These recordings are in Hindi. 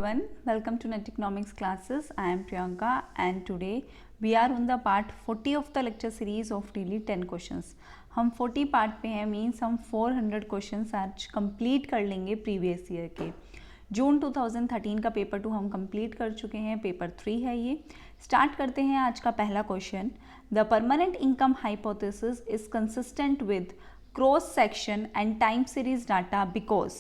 everyone, welcome to Net Economics classes. I am Priyanka and today we are on the part 40 of the lecture series of daily 10 questions. हम 40 पार्ट पे हैं, मीन्स हम 400 क्वेश्चंस आज कंप्लीट कर लेंगे प्रीवियस ईयर के। जून 2013 का पेपर 2 हम कंप्लीट कर चुके हैं, पेपर 3 है ये। स्टार्ट करते हैं आज का पहला question. The permanent income hypothesis is consistent with cross section and time series data because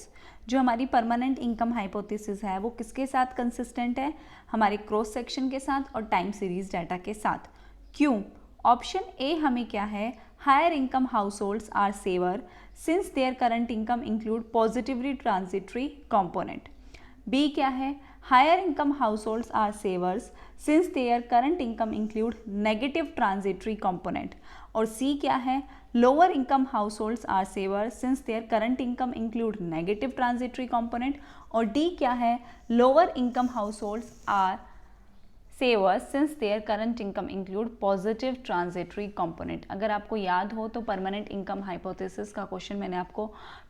जो हमारी परमानेंट इनकम हाइपोथेसिस है वो किसके साथ कंसिस्टेंट है? हमारे क्रॉस सेक्शन के साथ और टाइम सीरीज डाटा के साथ। क्यों? ऑप्शन ए हमें क्या है, higher income households are saver since their current income include positively transitory component. B क्या है, higher income households are savers since their current income include negative transitory component. और सी क्या है, lower income households are saver since their current income include negative transitory component. और डी क्या है, lower income households are savers since their current income include positive transitory component. अगर आपको याद हो तो परमानेंट इनकम हाइपोथेसिस का क्वेश्चन मैंने आपको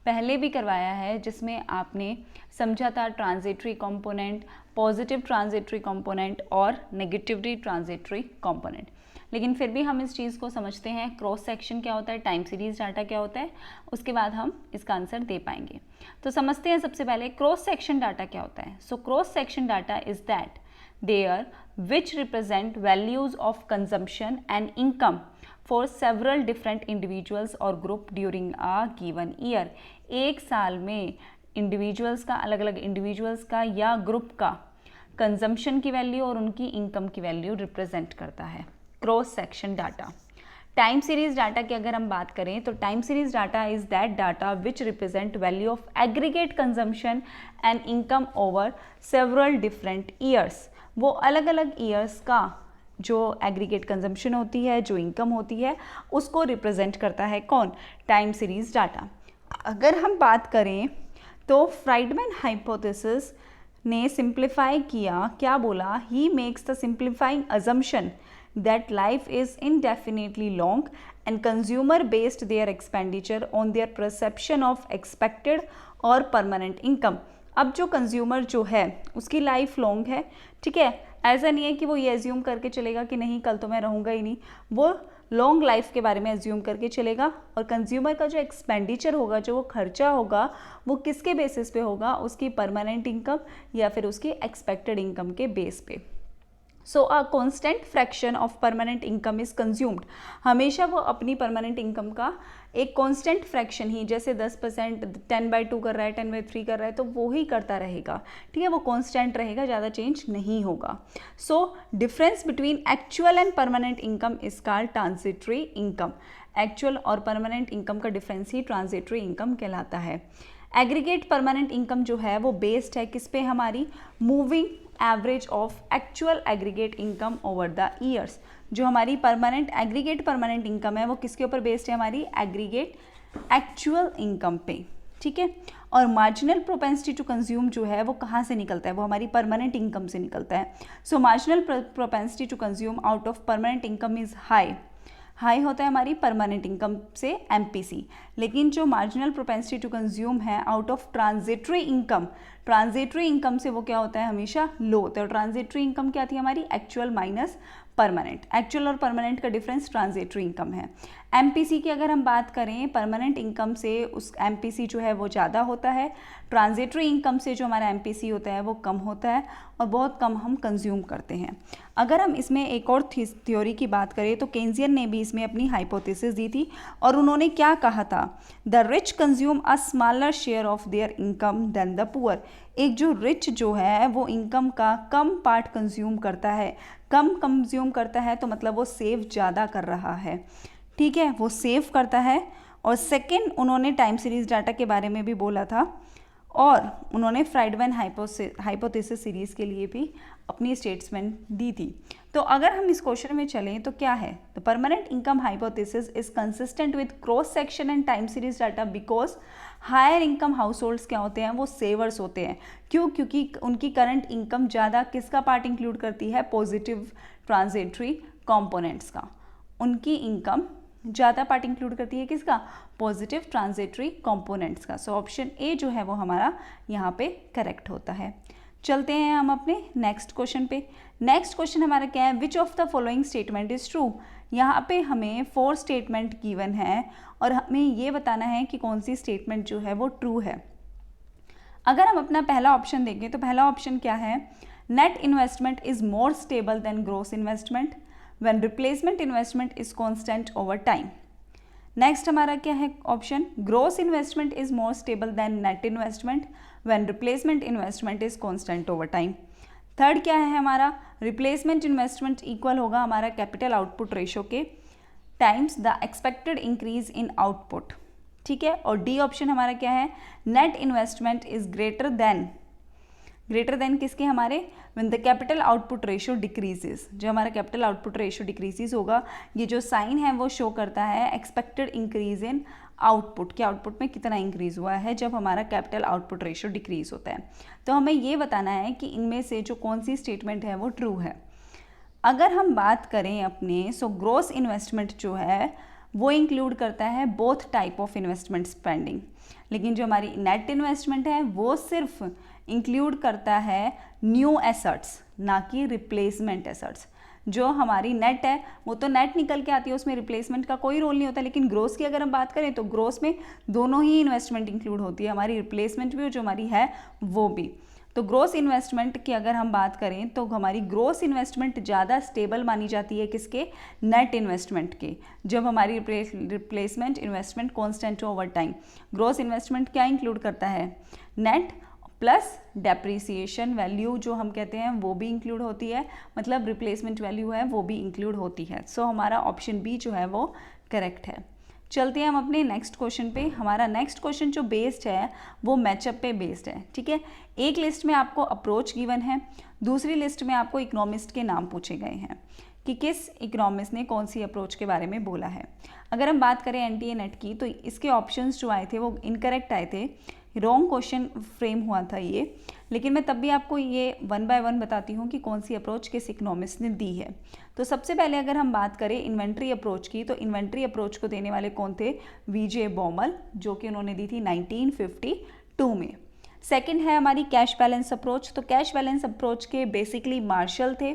पहले भी करवाया है, जिसमें आपने समझा था transitory component, positive transitory component और नेगेटिवली ट्रांजिटरी कंपोनेंट। लेकिन फिर भी हम इस चीज़ को समझते हैं, क्रॉस सेक्शन क्या होता है, टाइम सीरीज डाटा क्या होता है, उसके बाद हम इसका आंसर दे पाएंगे। तो समझते हैं सबसे पहले क्रॉस सेक्शन डाटा क्या होता है। So cross section data is that there which represent values of consumption and income for several different individuals or group during a given year। एक साल में इंडिविजुअल्स का, अलग अलग इंडिविजुअल्स का या ग्रुप का कंजम्पशन की वैल्यू और उनकी इनकम की वैल्यू रिप्रेजेंट करता है cross section data. Time series data की अगर हम बात करें तो time series data is that data which represent value of aggregate consumption and income over several different years. वो अलग अलग ईयर्स का जो एग्रीगेट कंजम्पशन होती है, जो इनकम होती है, उसको रिप्रेजेंट करता है कौन? Time series data. अगर हम बात करें तो फ्राइडमैन हाइपोथेसिस ने सिंप्लीफाई किया, क्या बोला? He makes the simplifying assumption that life is indefinitely long and consumer based their expenditure on their perception of expected और permanent income। अब जो कंज्यूमर जो है उसकी लाइफ लॉन्ग है, ठीक है, ऐसा नहीं है कि वो ये एज्यूम करके चलेगा कि नहीं कल तो मैं रहूँगा ही नहीं, वो लॉन्ग लाइफ के बारे में एज्यूम करके चलेगा। और कंज्यूमर का जो एक्सपेंडिचर होगा, जो वो खर्चा होगा, वो किसके बेसिस पे होगा? उसकी परमानेंट इनकम या फिर उसकी एक्सपेक्टेड इनकम के बेस पे। So a constant fraction of permanent income is consumed. हमेशा वो अपनी परमानेंट इनकम का एक कॉन्स्टेंट फ्रैक्शन ही, जैसे 10% 10/2 कर रहा है, 10/3 कर रहा है, तो वो ही करता रहेगा, ठीक है, वो कॉन्स्टेंट रहेगा, ज़्यादा चेंज नहीं होगा। So difference between actual and permanent income is called transitory income. Actual और परमानेंट इनकम का डिफरेंस ही ट्रांजिटरी इनकम कहलाता है। एग्रीगेट परमानेंट इनकम जो है वो बेस्ड है किस पे? हमारी moving average of actual aggregate income over the years. जो हमारी परमानेंट एग्रीगेट परमानेंट इनकम है वो किसके ऊपर बेस्ड है? हमारी एग्रीगेट एक्चुअल इनकम पे, ठीक है। और मार्जिनल प्रोपेंसिटी टू कंज्यूम जो है वो कहाँ से निकलता है? वो हमारी परमानेंट इनकम से निकलता है। So marginal propensity to consume out of permanent income is high होता है हमारी परमानेंट इनकम से एमपीसी। लेकिन जो मार्जिनल प्रोपेंसिटी टू कंज्यूम है आउट ऑफ ट्रांजिटरी इनकम से वो क्या होता है? हमेशा लो होता है। और ट्रांजिटरी इनकम क्या थी हमारी? Actual minus permanent. एक्चुअल और परमानेंट का डिफरेंस ट्रांजिटरी इनकम है। एमपीसी की अगर हम बात करें, परमानेंट इनकम से उस एमपीसी जो है वो ज़्यादा होता है, ट्रांजिटरी इनकम से जो हमारा एमपीसी होता है वो कम होता है और बहुत कम हम कंज्यूम करते हैं। अगर हम इसमें एक और थ्योरी की बात करें तो केन्जियन ने भी इसमें अपनी हाइपोथेसिस दी थी और उन्होंने क्या कहा था? The rich consume a smaller share of their income than the poor. एक जो रिच जो है वो इनकम का कम पार्ट कंज्यूम करता है। कम कंज्यूम करता है तो मतलब वो सेव ज़्यादा कर रहा है, ठीक है, वो सेव करता है। और सेकंड, उन्होंने टाइम सीरीज डाटा के बारे में भी बोला था और उन्होंने फ्राइडमैन हाइपोथेसिस सीरीज़ के लिए भी अपनी स्टेटमेंट दी थी। तो अगर हम इस क्वेश्चन में चलें तो क्या है? The permanent income hypothesis is consistent with cross section and time series data because higher income households क्या होते हैं? वो सेवर्स होते हैं। क्यों? क्योंकि उनकी करंट इनकम ज़्यादा किसका पार्ट इंक्लूड करती है? पॉजिटिव ट्रांजिटरी कंपोनेंट्स का। उनकी इनकम ज़्यादा पार्ट इंक्लूड करती है किसका? पॉजिटिव ट्रांजिटरी कंपोनेंट्स का। सो ऑप्शन ए जो है वो हमारा यहाँ पे करेक्ट होता है। चलते हैं हम अपने नेक्स्ट क्वेश्चन पे। नेक्स्ट क्वेश्चन हमारा क्या है, विच of the following statement is true. यहाँ पे हमें 4 स्टेटमेंट गिवन है और हमें ये बताना है कि कौन सी स्टेटमेंट जो है वो ट्रू है। अगर हम अपना पहला ऑप्शन देखें तो पहला ऑप्शन क्या है, net investment is more stable than gross investment when replacement investment is constant over time. Next हमारा क्या है option, gross investment is more stable than net investment when replacement investment is constant over time. Third क्या है हमारा, रिप्लेसमेंट इन्वेस्टमेंट इक्वल होगा हमारा कैपिटल आउटपुट रेशो के times the expected increase in output. ठीक है, और डी ऑप्शन हमारा क्या है, net investment is greater than किसके हमारे, when the capital output ratio decreases. जो हमारा कैपिटल आउटपुट रेशो डिक्रीजेस होगा, ये जो साइन है वो शो करता है एक्सपेक्टेड इंक्रीज इन आउटपुट, कि आउटपुट में कितना इंक्रीज हुआ है जब हमारा कैपिटल आउटपुट रेशो डिक्रीज होता है। तो हमें ये बताना है कि इनमें से जो कौन सी स्टेटमेंट है वो ट्रू है। अगर हम बात करें अपने, सो ग्रोस इन्वेस्टमेंट जो है वो इंक्लूड करता है both type of investment spending, लेकिन जो हमारी नेट इन्वेस्टमेंट है वो सिर्फ इंक्लूड करता है न्यू एसेट्स, ना कि रिप्लेसमेंट एसेट्स। जो हमारी नेट है वो तो नेट निकल के आती है, उसमें रिप्लेसमेंट का कोई रोल नहीं होता। लेकिन ग्रोस की अगर हम बात करें तो ग्रोस में दोनों ही इन्वेस्टमेंट इंक्लूड होती है, हमारी रिप्लेसमेंट भी और जो हमारी है वो भी। तो ग्रोस इन्वेस्टमेंट की अगर हम बात करें तो हमारी ग्रोस इन्वेस्टमेंट ज़्यादा स्टेबल मानी जाती है किसके, नेट इन्वेस्टमेंट के, जब हमारी रिप्लेसमेंट इन्वेस्टमेंट कॉन्स्टेंट हो ओवर टाइम। ग्रोस इन्वेस्टमेंट क्या इंक्लूड करता है, नेट प्लस डेप्रीसिएशन वैल्यू जो हम कहते हैं वो भी इंक्लूड होती है, मतलब रिप्लेसमेंट वैल्यू है वो भी इंक्लूड होती है। सो हमारा ऑप्शन बी जो है वो करेक्ट है। चलते हैं हम अपने नेक्स्ट क्वेश्चन पे। हमारा नेक्स्ट क्वेश्चन जो बेस्ड है वो मैचअप पे बेस्ड है। ठीक है, एक लिस्ट में आपको अप्रोच गिवन है, दूसरी लिस्ट में आपको इकोनॉमिस्ट के नाम पूछे गए हैं कि किस इकोनॉमिस्ट ने कौन सी अप्रोच के बारे में बोला है। अगर हम बात करें एनटीए नेट की तो इसके ऑप्शंस जो आए थे वो इनकरेक्ट आए थे, रॉन्ग क्वेश्चन फ्रेम हुआ था ये, लेकिन मैं तब भी आपको ये 1 बाय 1 बताती हूँ कि कौन सी अप्रोच किस इकोनॉमिस्ट ने दी है। तो सबसे पहले अगर हम बात करें इन्वेंट्री अप्रोच की, तो इन्वेंट्री अप्रोच को देने वाले कौन थे, वीजे बॉमल, जो कि उन्होंने दी थी 1952 में। सेकंड है हमारी कैश बैलेंस अप्रोच। तो कैश बैलेंस अप्रोच के बेसिकली मार्शल थे,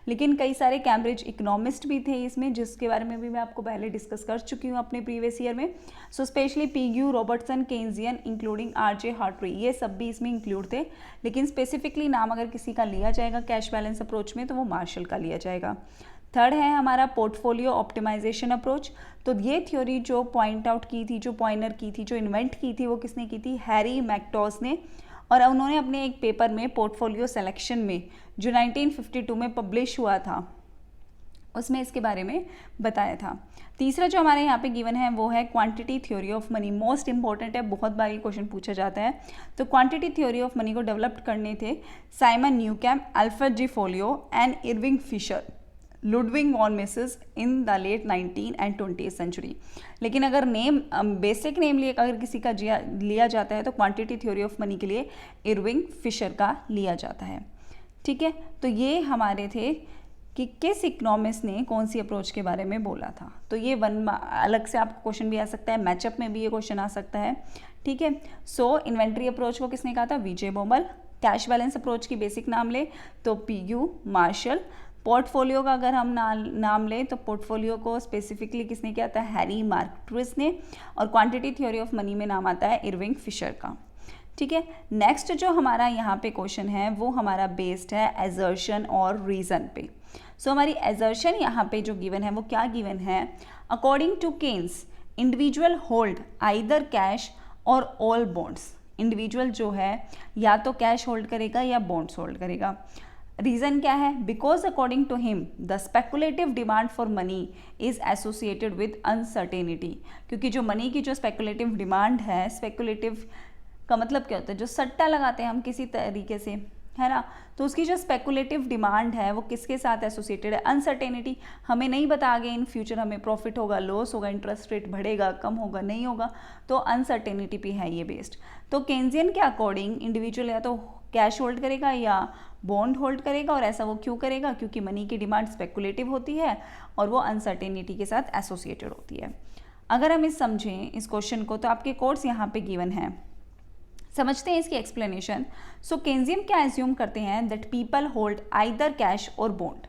लेकिन कई सारे कैम्ब्रिज इकोनॉमिस्ट भी थे इसमें, जिसके बारे में भी मैं आपको पहले डिस्कस कर चुकी हूँ अपने प्रीवियस ईयर में। So specially Pigou, Robertson, Keynesian, including RJ Hawtrey, ये सब भी इसमें इंक्लूड थे। लेकिन स्पेसिफिकली नाम अगर किसी का लिया जाएगा कैश बैलेंस अप्रोच में तो वो मार्शल का लिया जाएगा। थर्ड है हमारा पोर्टफोलियो ऑप्टिमाइजेशन अप्रोच। तो ये थ्योरी जो पॉइंट आउट की थी, जो पॉइनर की थी, जो इन्वेंट की थी, वो किसने की थी, हैरी मैक्टॉस ने। और उन्होंने अपने एक पेपर में पोर्टफोलियो सिलेक्शन में जो 1952 में पब्लिश हुआ था उसमें इसके बारे में बताया था। तीसरा जो हमारे यहाँ पे गिवन है वो है quantity theory of money. Most important है, बहुत बार ये क्वेश्चन पूछा जाता है। तो क्वांटिटी थ्योरी ऑफ मनी को डेवलप करने थे Simon Newcomb, Alfred G Foville and Irving Fisher, Ludwig von Mises in the late 19th and 20th century. लेकिन अगर नेम बेसिक नेम लिए अगर किसी का लिया जाता है तो क्वांटिटी थ्योरी ऑफ मनी के लिए इरविंग फिशर का लिया जाता है। ठीक है, तो ये हमारे थे कि किस इकोनॉमिस्ट ने कौन सी अप्रोच के बारे में बोला था। तो ये अलग से आपको क्वेश्चन भी आ सकता है, मैचअप में भी ये क्वेश्चन आ सकता है। ठीक है, सो इन्वेंट्री अप्रोच को किसने कहा था, वीजे बॉमल। कैश बैलेंस अप्रोच की बेसिक नाम ले तो पीग्यू, मार्शल। पोर्टफोलियो का अगर हम नाम लें तो पोर्टफोलियो को स्पेसिफिकली किसने किया था, हैरी मार्क्विस ने। और क्वांटिटी थ्योरी ऑफ मनी में नाम आता है इरविंग फिशर का। ठीक है, नेक्स्ट जो हमारा यहाँ पे क्वेश्चन है वो हमारा बेस्ड है एजर्शन और रीजन पे। सो हमारी एजर्शन यहाँ पे जो गिवन है वो क्या गिवन है, according to Keynes individual hold either cash और ऑल बॉन्ड्स। इंडिविजुअल जो है या तो कैश होल्ड करेगा या बॉन्ड्स होल्ड करेगा। रीज़न क्या है, because according to him the speculative demand for money is associated with uncertainty. क्योंकि जो मनी की जो स्पेकुलेटिव डिमांड है, स्पेकुलेटिव का मतलब क्या होता है, जो सट्टा लगाते हैं हम किसी तरीके से, है ना, तो उसकी जो स्पेकुलेटिव डिमांड है वो किसके साथ एसोसिएटेड है, अनसर्टेनिटी। हमें नहीं पता आगे इन फ्यूचर हमें प्रॉफिट होगा, लॉस होगा, इंटरेस्ट रेट बढ़ेगा, कम होगा, नहीं होगा, तो अनसर्टेनिटी पे है ये बेस्ड। तो केन्जियन के अकॉर्डिंग इंडिविजुअल या तो कैश होल्ड करेगा या बॉन्ड होल्ड करेगा। और ऐसा वो क्यों करेगा, क्योंकि मनी की डिमांड स्पेकुलेटिव होती है और वो अनसर्टेनिटी के साथ एसोसिएटेड होती है। अगर हम इस समझें इस क्वेश्चन को तो आपके कोर्स यहाँ पे गिवन है समझते हैं इसकी एक्सप्लेनेशन। सो केन्जियम क्या एज्यूम करते हैं that people hold either cash और बॉन्ड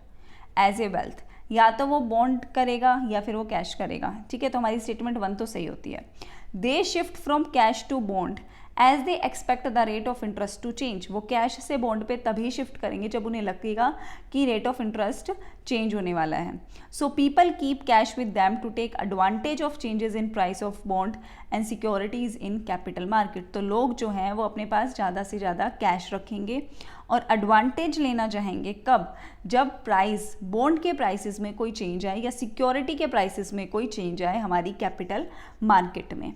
एज ए वेल्थ, या तो वो बॉन्ड करेगा या फिर वो कैश करेगा, ठीक है। तो हमारी स्टेटमेंट 1 तो सही होती है। They shift from cash to bond as they expect the rate of interest to change, वो कैश से बॉन्ड पे तभी शिफ्ट करेंगे जब उन्हें लगेगा कि रेट ऑफ इंटरेस्ट चेंज होने वाला है। So people keep cash with them to take advantage of changes in price of bond and securities in capital market, तो लोग जो हैं वो अपने पास ज़्यादा से ज़्यादा कैश रखेंगे और एडवांटेज लेना चाहेंगे कब, जब प्राइस बॉन्ड के प्राइसेस में कोई चेंज आए या सिक्योरिटी के प्राइसेस में कोई चेंज आए हमारी कैपिटल मार्केट में।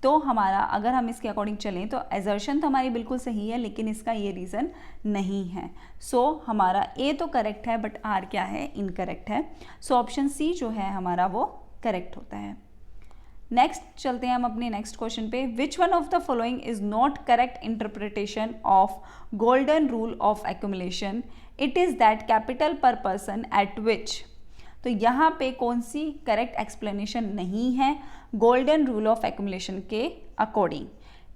तो हमारा अगर हम इसके अकॉर्डिंग चलें तो एजर्शन तो हमारी बिल्कुल सही है, लेकिन इसका ये रीज़न नहीं है। सो हमारा ए तो करेक्ट है बट आर क्या है, इनकरेक्ट है। सो ऑप्शन सी जो है हमारा वो करेक्ट होता है। नेक्स्ट चलते हैं हम अपने नेक्स्ट क्वेश्चन पे। Which one of the following is not correct interpretation of golden rule of accumulation, it is that capital पर पर्सन एट विच, तो यहाँ पे कौन सी करेक्ट एक्सप्लेनेशन नहीं है गोल्डन रूल ऑफ एक्यूमुलेशन के अकॉर्डिंग।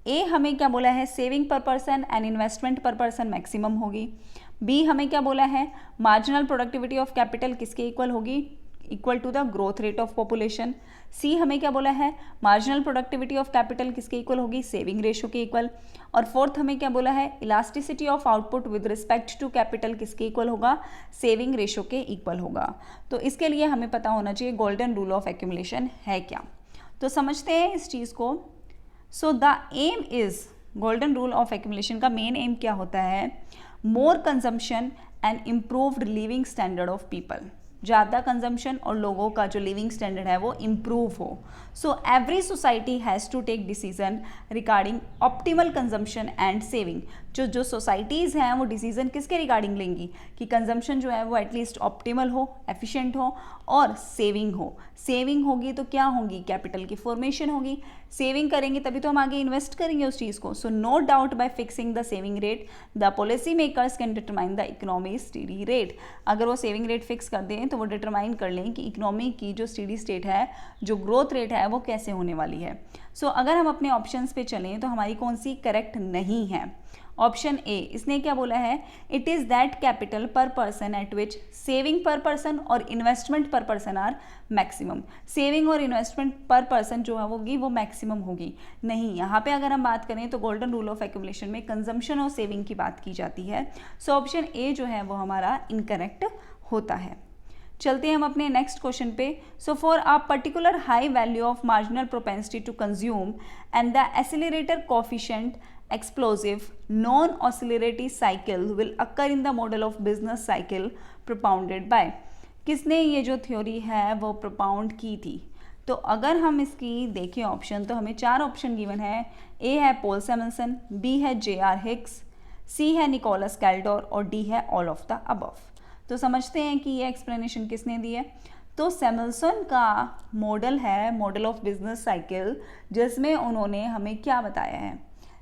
ए हमें क्या बोला है, सेविंग पर पर्सन एंड इन्वेस्टमेंट पर पर्सन मैक्सिमम होगी। बी हमें क्या बोला है, मार्जिनल प्रोडक्टिविटी ऑफ कैपिटल किसके इक्वल होगी, equal to the growth rate of population. C हमें क्या बोला है, मार्जिनल प्रोडक्टिविटी ऑफ कैपिटल किसके इक्वल होगी, सेविंग रेशो के इक्वल। और फोर्थ हमें क्या बोला है, elasticity of output with respect to capital किसके इक्वल होगा, सेविंग रेशो के इक्वल होगा। तो इसके लिए हमें पता होना चाहिए गोल्डन रूल ऑफ एक्यूमुलेशन है क्या। तो समझते हैं इस चीज़ को। So the aim is, golden rule of accumulation का मेन एम क्या होता है, more consumption and improved living standard of people, ज़्यादा कंजम्पशन और लोगों का जो लिविंग स्टैंडर्ड है वो इम्प्रूव हो। So every society has to take decision regarding optimal consumption and saving, जो सोसाइटीज़ हैं वो डिसीजन किसके रिगार्डिंग लेंगी कि कंजम्पशन जो है वो एटलीस्ट ऑप्टिमल हो, एफिशिएंट हो और सेविंग हो। सेविंग होगी तो क्या होगी, कैपिटल की फॉर्मेशन होगी। सेविंग करेंगे तभी तो हम आगे इन्वेस्ट करेंगे उस चीज़ को। So no doubt by fixing the saving rate the policy makers can determine the economy steady rate, अगर वो सेविंग रेट फिक्स कर दें तो वो डिटरमाइन कर लें कि इकोनॉमी की जो स्टेडी स्टेट है, जो ग्रोथ रेट है वो कैसे होने वाली है। सो अगर हम अपने ऑप्शंस पे चलें तो हमारी कौन सी करेक्ट नहीं है, ऑप्शन ए। इसने क्या बोला है, इट इज़ दैट कैपिटल पर पर्सन एट विच सेविंग पर पर्सन और इन्वेस्टमेंट पर पर्सन आर मैक्सिमम, सेविंग और इन्वेस्टमेंट पर पर्सन जो है होगी वो मैक्सिमम होगी। नहीं, यहाँ पे अगर हम बात करें तो गोल्डन रूल ऑफ एक्यूमुलेशन में कंजम्पशन और सेविंग की बात की जाती है। सो ऑप्शन ए जो है वो हमारा इनकरेक्ट होता है। चलते हैं हम अपने नेक्स्ट क्वेश्चन पे। So for a particular high value of marginal propensity to consume and the accelerator coefficient explosive non-oscillatory cycle will occur in the model of business cycle propounded by, किसने ये जो थ्योरी है वो propound की थी। तो अगर हम इसकी देखें ऑप्शन तो हमें 4 ऑप्शन गिवन है। ए है पॉल सैमुएल्सन, बी है जे.आर. हिक्स, सी है निकोलस कैल्डोर और डी है ऑल ऑफ द अबव। तो समझते हैं कि ये एक्सप्लेनेशन किसने दी है। तो सैमुएल्सन का मॉडल है मॉडल ऑफ बिजनेस साइकिल, जिसमें उन्होंने हमें क्या बताया है,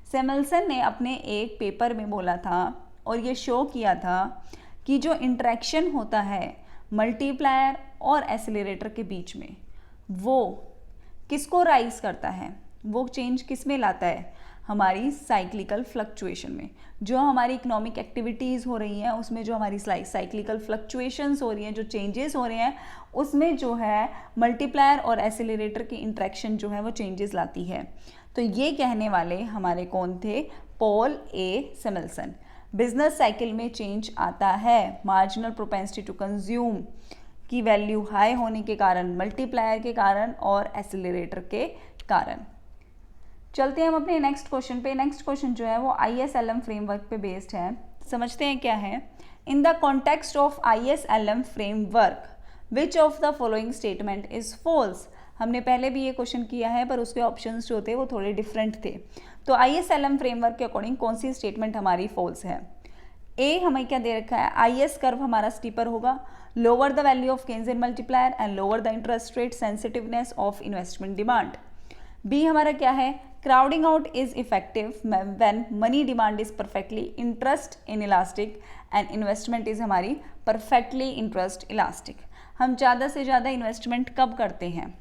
सैमुएल्सन ने अपने एक पेपर में बोला था और ये शो किया था कि जो इंटरेक्शन होता है मल्टीप्लायर और एक्सेलरेटर के बीच में वो किसको राइज करता है, वो चेंज किस में लाता है, हमारी साइक्लिकल फ्लक्चुएशन में। जो हमारी इकोनॉमिक एक्टिविटीज़ हो रही हैं उसमें जो हमारी साइक्लिकल फ्लक्चुएशंस हो रही हैं, जो चेंजेस हो रहे हैं उसमें जो है मल्टीप्लायर और एक्सेलरेटर की इंटरेक्शन जो है वो चेंजेस लाती है। तो ये कहने वाले हमारे कौन थे, पॉल ए सैमुएल्सन। बिजनेस साइकिल में चेंज आता है मार्जिनल प्रोपेंसिटी टू कंज्यूम की वैल्यू हाई होने के कारण, मल्टीप्लायर के कारण और एक्सेलरेटर के कारण। चलते हैं हम अपने नेक्स्ट क्वेश्चन पे। नेक्स्ट क्वेश्चन जो है वो ISLM फ्रेमवर्क पे बेस्ड है। समझते हैं क्या है। In the context of ISLM framework which of the following statement is false. हमने पहले भी ये क्वेश्चन किया है पर उसके ऑप्शंस जो थे वो थोड़े डिफरेंट थे। तो ISLM फ्रेमवर्क के अकॉर्डिंग कौन सी स्टेटमेंट हमारी फॉल्स है। ए हमें क्या दे रखा है, IS कर्व हमारा स्टीपर होगा, lower the value of Keynesian multiplier and lower the interest rate sensitiveness of investment demand. B हमारा क्या है, crowding out is effective when money demand is perfectly interest in elastic and investment is हमारी परफेक्टली इंटरेस्ट इलास्टिक। हम ज़्यादा से ज़्यादा इन्वेस्टमेंट कब करते हैं,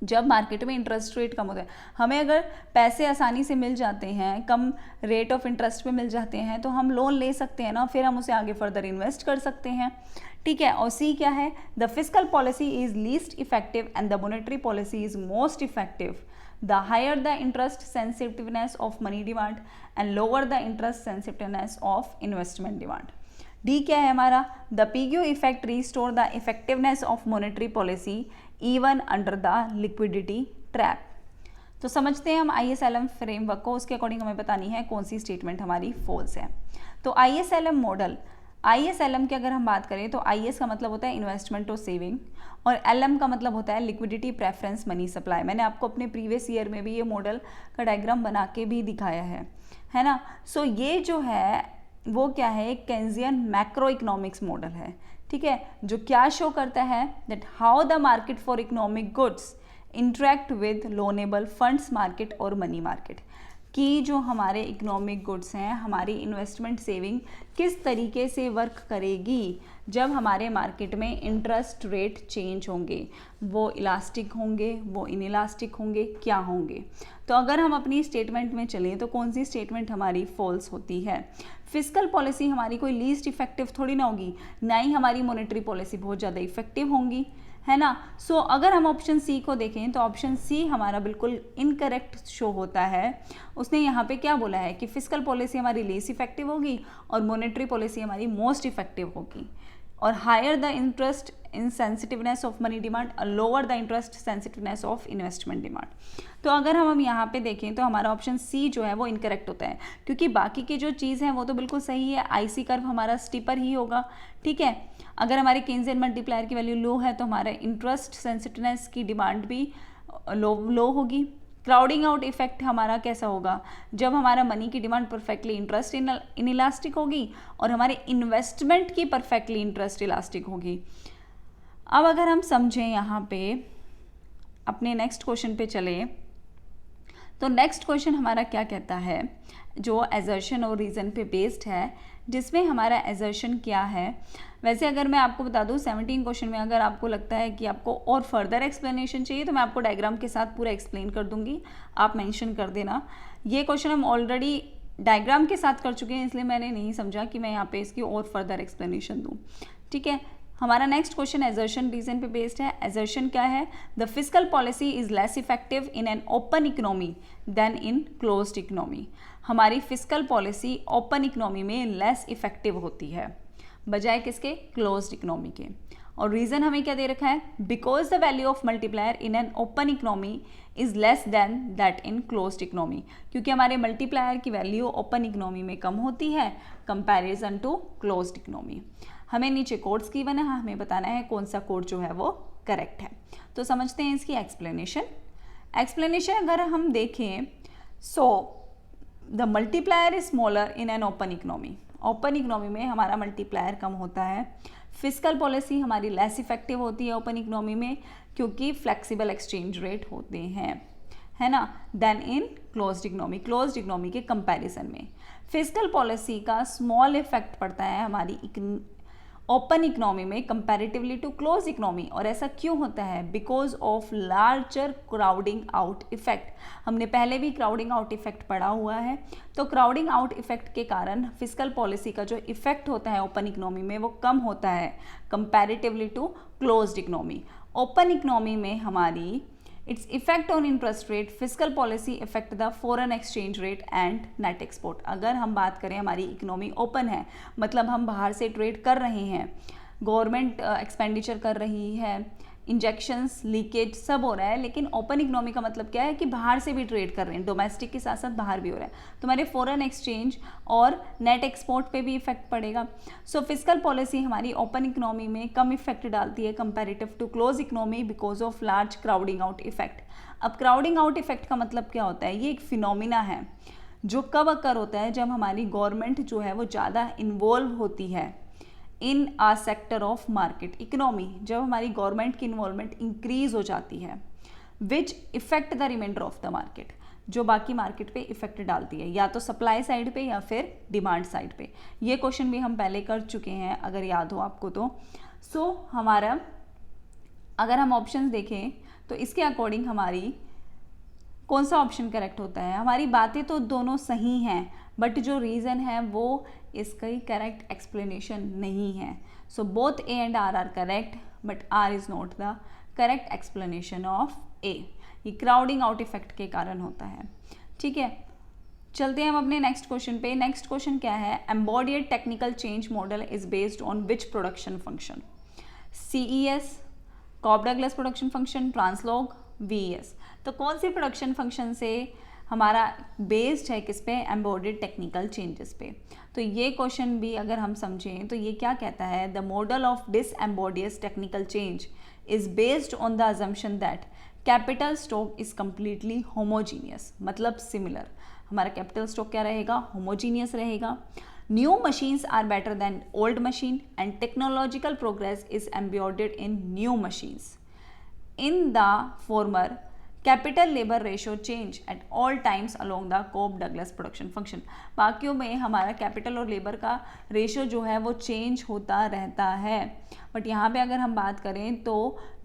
जब मार्केट में इंटरेस्ट रेट कम होता है, हमें अगर पैसे आसानी से मिल जाते हैं, कम रेट ऑफ इंटरेस्ट पे मिल जाते हैं, तो हम लोन ले सकते हैं ना, फिर हम उसे आगे फर्दर इन्वेस्ट कर सकते हैं, ठीक है। और सी क्या है, the fiscal policy is least effective and the monetary policy is most effective, the higher the interest sensitiveness of money demand and lower the interest sensitiveness of investment demand. D क्या है हमारा, the Pigou effect restore the effectiveness of monetary policy even under the liquidity trap. तो समझते हैं हम ISLM फ्रेमवर्क को, उसके अकॉर्डिंग हमें बतानी है कौन सी स्टेटमेंट हमारी फॉल्स है। तो ISLM मॉडल, ISLM की अगर हम बात करें तो IS का मतलब होता है इन्वेस्टमेंट और सेविंग, और LM का मतलब होता है लिक्विडिटी प्रेफरेंस मनी सप्लाई। मैंने आपको अपने प्रीवियस ईयर में भी ये मॉडल का डायग्राम बना के भी दिखाया है ना। सो ये जो है वो क्या है, एक केन्जियन मैक्रो इकोनॉमिक्स मॉडल है, ठीक है, जो क्या शो करता है that how the market for economic goods interact with loanable funds market और मनी मार्केट, कि जो हमारे इकोनॉमिक गुड्स हैं, हमारी इन्वेस्टमेंट सेविंग किस तरीके से वर्क करेगी जब हमारे मार्केट में इंटरेस्ट रेट चेंज होंगे, वो इलास्टिक होंगे, वो इनइलास्टिक होंगे, क्या होंगे। तो अगर हम अपनी स्टेटमेंट में चलें तो कौन सी स्टेटमेंट हमारी फॉल्स होती है, फिस्कल पॉलिसी हमारी कोई लीस्ट इफेक्टिव थोड़ी ना होगी, ना ही हमारी मॉनेटरी पॉलिसी बहुत ज़्यादा इफेक्टिव होंगी, है ना। सो अगर हम ऑप्शन सी को देखें तो ऑप्शन सी हमारा बिल्कुल इनकरेक्ट शो होता है। उसने यहाँ पे क्या बोला है कि फिस्कल पॉलिसी हमारी लेस इफेक्टिव होगी और मॉनेटरी पॉलिसी हमारी मोस्ट इफेक्टिव होगी, और higher the interest in sensitiveness of money demand और lower the interest sensitiveness of investment demand. तो अगर हम यहाँ पे देखें तो हमारा ऑप्शन सी जो है वो इनकरेक्ट होता है, क्योंकि बाकी की जो चीज़ है वो तो बिल्कुल सही है, IC कर्व हमारा स्टीपर ही होगा, ठीक है। अगर हमारे केन्जियन मल्टीप्लायर की वैल्यू लो है तो हमारे इंटरेस्ट सेंसिटिवनेस की डिमांड भी लो होगी। क्राउडिंग आउट इफेक्ट हमारा कैसा होगा, जब हमारा मनी की डिमांड परफेक्टली इंटरेस्ट इनइलास्टिक होगी और हमारे इन्वेस्टमेंट की परफेक्टली इंटरेस्ट इलास्टिक होगी। अब अगर हम समझें यहाँ पे, अपने नेक्स्ट क्वेश्चन पे चले, तो नेक्स्ट क्वेश्चन हमारा क्या कहता है, जो एजर्शन और रीज़न पे बेस्ड है, जिसमें हमारा एजर्शन क्या है। वैसे अगर मैं आपको बता दूं 17 क्वेश्चन में अगर आपको लगता है कि आपको और फर्दर एक्सप्लेनेशन चाहिए तो मैं आपको डायग्राम के साथ पूरा एक्सप्लेन कर दूंगी, आप मेंशन कर देना। ये क्वेश्चन हम ऑलरेडी डायग्राम के साथ कर चुके हैं, इसलिए मैंने नहीं समझा कि मैं यहाँ पे इसकी और फर्दर एक्सप्लेनेशन दूँ, ठीक है। हमारा नेक्स्ट क्वेश्चन एजर्शन रीजन पे बेस्ड है। एजर्शन क्या है, the fiscal policy is less effective in an open economy than in closed economy. हमारी फिस्कल पॉलिसी ओपन इकोनॉमी में लेस इफेक्टिव होती है बजाय किसके, क्लोज्ड इकोनॉमी के। और रीजन हमें क्या दे रखा है, because the value of multiplier in an open economy is less than that in closed economy, क्योंकि हमारे मल्टीप्लायर की वैल्यू ओपन इकोनॉमी में कम होती है कंपैरिजन टू क्लोज्ड इकोनॉमी। हमें नीचे कोड्स गिवन है, हमें बताना है कौन सा कोड जो है वो करेक्ट है। तो समझते हैं इसकी एक्सप्लेनेशन अगर हम देखें, so the multiplier is smaller in an open economy. Open economy में हमारा मल्टीप्लायर कम होता है। फिस्कल पॉलिसी हमारी लेस इफेक्टिव होती है ओपन इकोनॉमी में, क्योंकि फ्लेक्सिबल एक्सचेंज रेट होते हैं, है ना, than in closed economy, closed economy के कंपैरिजन में। फिस्कल पॉलिसी का स्मॉल इफेक्ट पड़ता है हमारी ओपन इकोनॉमी में कंपैरेटिवली टू क्लोज इकोनॉमी। और ऐसा क्यों होता है, because of larger crowding out effect. हमने पहले भी क्राउडिंग आउट इफेक्ट पढ़ा हुआ है, तो क्राउडिंग आउट इफेक्ट के कारण फिस्कल पॉलिसी का जो इफेक्ट होता है ओपन इकोनॉमी में वो कम होता है comparatively to closed economy. Open economy में हमारी its effect on interest rate, fiscal policy effect the foreign exchange rate and net export. अगर हम बात करें हमारी इकोनॉमी ओपन है, मतलब हम बाहर से ट्रेड कर रहे हैं, गवर्नमेंट एक्सपेंडिचर कर रही है, इंजेक्शंस लीकेज सब हो रहा है, लेकिन ओपन इकोनॉमी का मतलब क्या है कि बाहर से भी ट्रेड कर रहे हैं, डोमेस्टिक के साथ साथ बाहर भी हो रहा है, तो हमारे फॉरेन एक्सचेंज और नेट एक्सपोर्ट पे भी इफेक्ट पड़ेगा। सो फिस्कल पॉलिसी हमारी ओपन इकोनॉमी में कम इफेक्ट डालती है comparative to close economy because of large crowding out effect. अब क्राउडिंग आउट इफेक्ट का मतलब क्या होता है, ये एक फिनोमिना है जो कब अकर होता है, जब हमारी गवर्नमेंट जो है वो ज़्यादा इन्वॉल्व होती है in a sector of market economy, जब हमारी गवर्नमेंट की इन्वॉल्वमेंट इंक्रीज हो जाती है, which effect the reminder of the market, जो बाकी मार्केट पे इफेक्ट डालती है, या तो सप्लाई साइड पे या फिर डिमांड साइड पे। ये क्वेश्चन भी हम पहले कर चुके हैं अगर याद हो आपको तो। सो हमारा अगर हम ऑप्शंस देखें तो इसके अकॉर्डिंग हमारी कौन सा ऑप्शन करेक्ट होता है? हमारी बातें तो दोनों सही हैं, बट जो रीज़न है वो इसका ही करेक्ट एक्सप्लेनेशन नहीं है. So both A and R are correct, but R is not the correct explanation of A. ये क्राउडिंग आउट इफेक्ट के कारण होता है. ठीक है, चलते हैं हम अपने नेक्स्ट क्वेश्चन पे. नेक्स्ट क्वेश्चन क्या है? Embodied technical change model is based on which production function? CES, Cobb Douglas production function, translog, VES. तो कौन सी प्रोडक्शन फंक्शन से हमारा बेस्ड है किस पे? एम्बॉडिड टेक्निकल चेंजेस पे. तो ये क्वेश्चन भी अगर हम समझें तो ये क्या कहता है? The model of disembodied technical change is based on the assumption that capital stock is completely homogeneous, मतलब सिमिलर. हमारा कैपिटल स्टॉक क्या रहेगा? होमोजीनियस रहेगा. New machines are better than old machine and technological progress is embodied in new machines. In the former, capital labor ratio change at all times along the Cobb-Douglas production function. बाकियों में हमारा कैपिटल और लेबर का रेशियो जो है वो चेंज होता रहता है, बट यहाँ पे अगर हम बात करें तो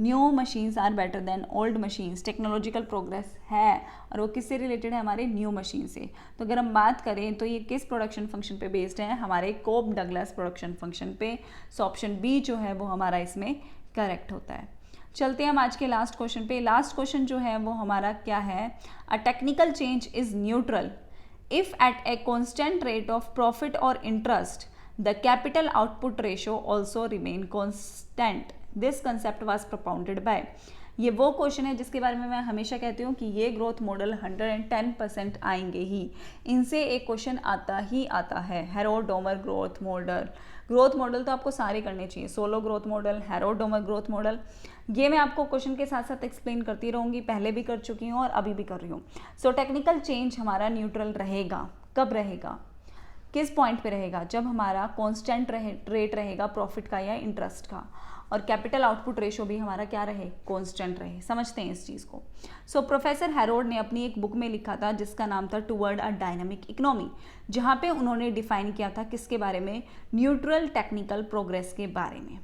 new machines are better than old machines. Technological progress है और वो किससे रिलेटेड है? हमारे न्यू मशीन से. तो अगर हम बात करें तो ये किस प्रोडक्शन फंक्शन पे बेस्ड है? हमारे Cobb-Douglas प्रोडक्शन फंक्शन पे. सो ऑप्शन बी जो है वो हमारा इसमें करेक्ट होता है. चलते हैं हम आज के लास्ट क्वेश्चन पे. लास्ट क्वेश्चन जो है वो हमारा क्या है? A technical change is neutral if at a constant rate of profit और interest the capital output ratio also remain constant. This concept was propounded by. ये वो क्वेश्चन है जिसके बारे में मैं हमेशा कहती हूँ कि ये ग्रोथ मॉडल 110% आएंगे ही. इनसे एक क्वेश्चन आता ही आता है. Herod-Domar growth model. Growth model तो आपको सारे करने चाहिए. Solo growth model, Herod-Domar growth model, ये मैं आपको क्वेश्चन के साथ साथ एक्सप्लेन करती रहूँगी. पहले भी कर चुकी हूँ और अभी भी कर रही हूँ. सो टेक्निकल चेंज हमारा न्यूट्रल रहेगा. कब रहेगा? किस पॉइंट पे रहेगा? जब हमारा कांस्टेंट रेट रहेगा प्रॉफिट का या इंटरेस्ट का, और कैपिटल आउटपुट रेशो भी हमारा क्या रहे? कांस्टेंट रहे. समझते हैं इस चीज़ को. सो प्रोफेसर हेरोड ने अपनी एक बुक में लिखा था जिसका नाम था टूवर्ड अ डायनामिक इकोनॉमी, जहाँ पे उन्होंने डिफाइन किया था किसके बारे में? न्यूट्रल टेक्निकल प्रोग्रेस के बारे में.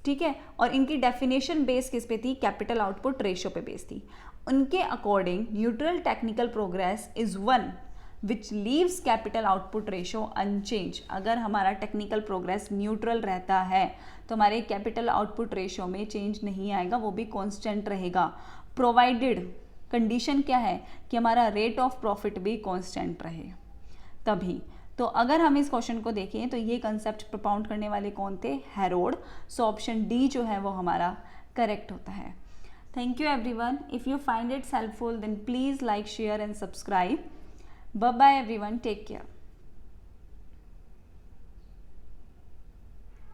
ठीक है, और इनकी डेफिनेशन बेस किस पे थी? कैपिटल आउटपुट रेशो पे बेस थी. उनके according neutral technical progress is one which leaves capital output ratio unchange. अगर हमारा टेक्निकल प्रोग्रेस न्यूट्रल रहता है तो हमारे कैपिटल आउटपुट रेशो में चेंज नहीं आएगा, वो भी कांस्टेंट रहेगा. प्रोवाइडेड, कंडीशन क्या है? कि हमारा रेट ऑफ प्रॉफिट भी कांस्टेंट रहे, तभी. तो अगर हम इस क्वेश्चन को देखें तो ये कंसेप्ट प्रोपाउंड करने वाले कौन थे? हेरोड. सो ऑप्शन डी जो है वो हमारा करेक्ट होता है. Thank you everyone. If you find its helpful then please like, share and subscribe. Bye bye everyone, take care.